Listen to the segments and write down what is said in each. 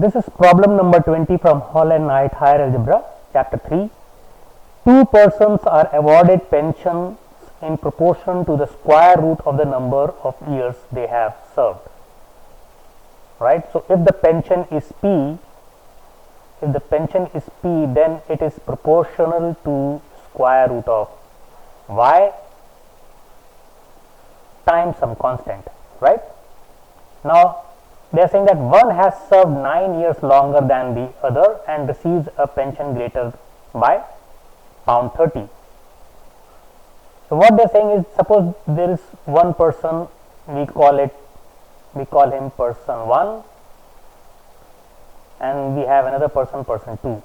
This is problem number 20 from Hall and Knight Higher Algebra, Chapter 3. Two persons are awarded pensions in proportion to the square root of the number of years they have served. Right? So, if the pension is P, then it is proportional to square root of y times some constant. Right? Now, they are saying that one has served 9 years longer than the other and receives a pension greater by £30. So what they are saying is, suppose there is one person, we call him person 1, and we have another person 2.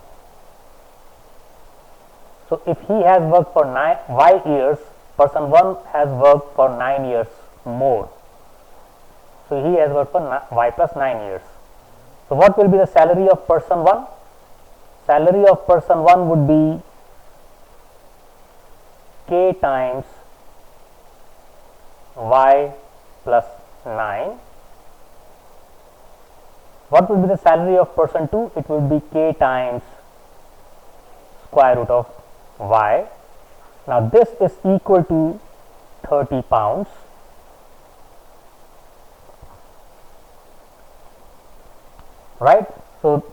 So if he has worked for y years, person 1 has worked for 9 years more. So he has worked for y plus 9 years. So what will be the salary of person 1? Salary of person 1 would be k times y plus 9. What will be the salary of person 2? It will be k times square root of y. Now this is equal to 30 pounds. Right? So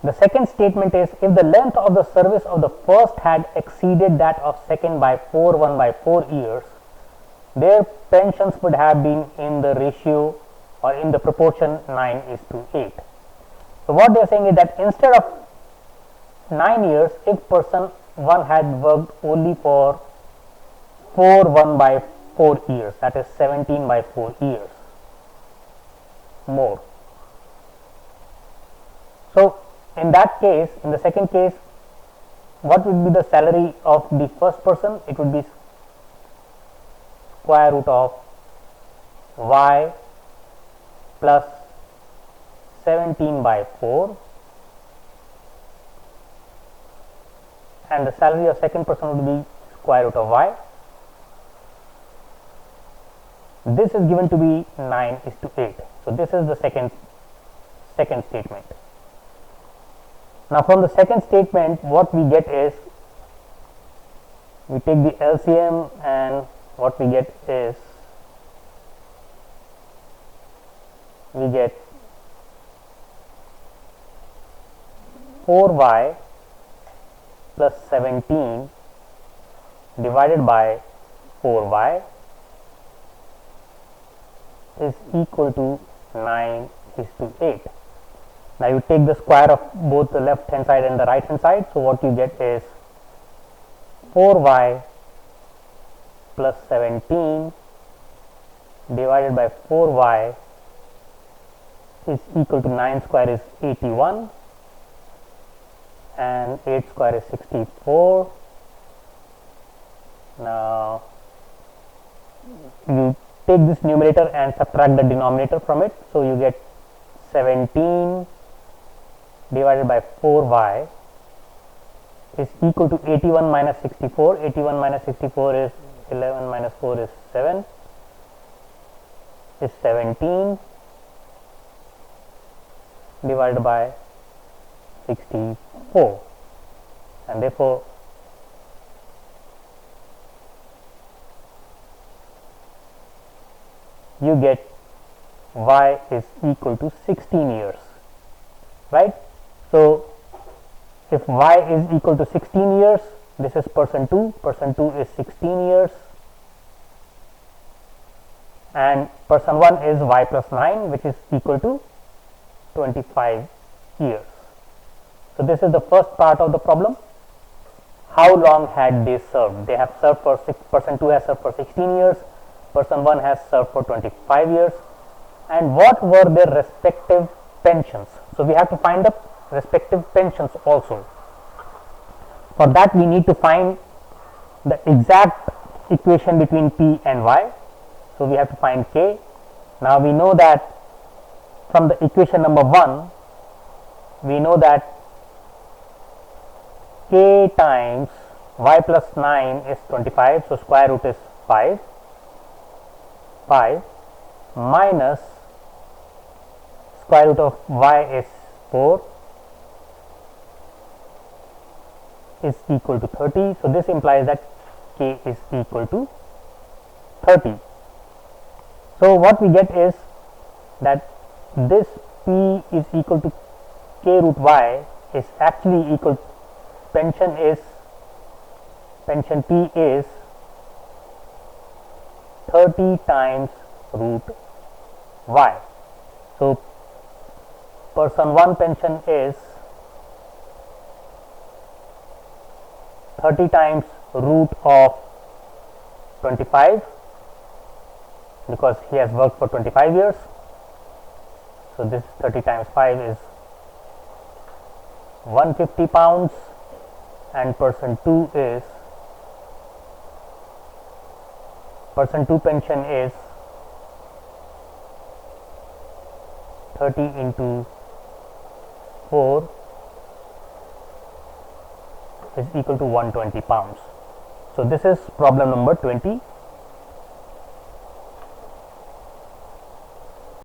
the second statement is, if the length of the service of the first had exceeded that of second by 4 years, their pensions would have been in the ratio or in the proportion 9:8. So what they are saying is that instead of 9 years, if person 1 had worked only for 4 years, that is 17 by 4 years more. So in that case, in the second case, what would be the salary of the first person? It would be square root of y plus 17 by 4, and the salary of second person would be square root of y. This is given to be 9:8. So this is the second statement. Now from the second statement, what we get is, we take the LCM, and what we get is, we get 4y plus 17 divided by 4y is equal to 9:8. Now you take the square of both the left hand side and the right hand side. So what you get is 4y plus 17 divided by 4y is equal to 9 square is 81 and 8 square is 64. Now you take this numerator and subtract the denominator from it. So you get 17 divided by 4y is equal to 81 minus 64. 81 minus 64 is 11 minus 4 is 7, is 17 divided by 64, and therefore you get y is equal to 16 years. Right? So if y is equal to 16 years, this is person 2 is 16 years, and person 1 is y plus 9, which is equal to 25 years. So this is the first part of the problem. How long had they served? They have served for person 2 has served for 16 years, person 1 has served for 25 years, and what were their respective pensions? So we have to find the respective pensions also. For that we need to find the exact equation between P and Y. So we have to find K. Now we know that from the equation number 1, we know that K times y plus 9 is 25. So square root is 5 minus square root of y is 4 is equal to 30. So, this implies that k is equal to 30. So, what we get is that this p is equal to k root y is actually equal, pension p is 30 times root y. So, person 1 pension is 30 times root of 25, because he has worked for 25 years. So, this 30 times 5 is 150 pounds, and person 2 pension is 30 into 4 is equal to 120 pounds. So, this is problem number 20.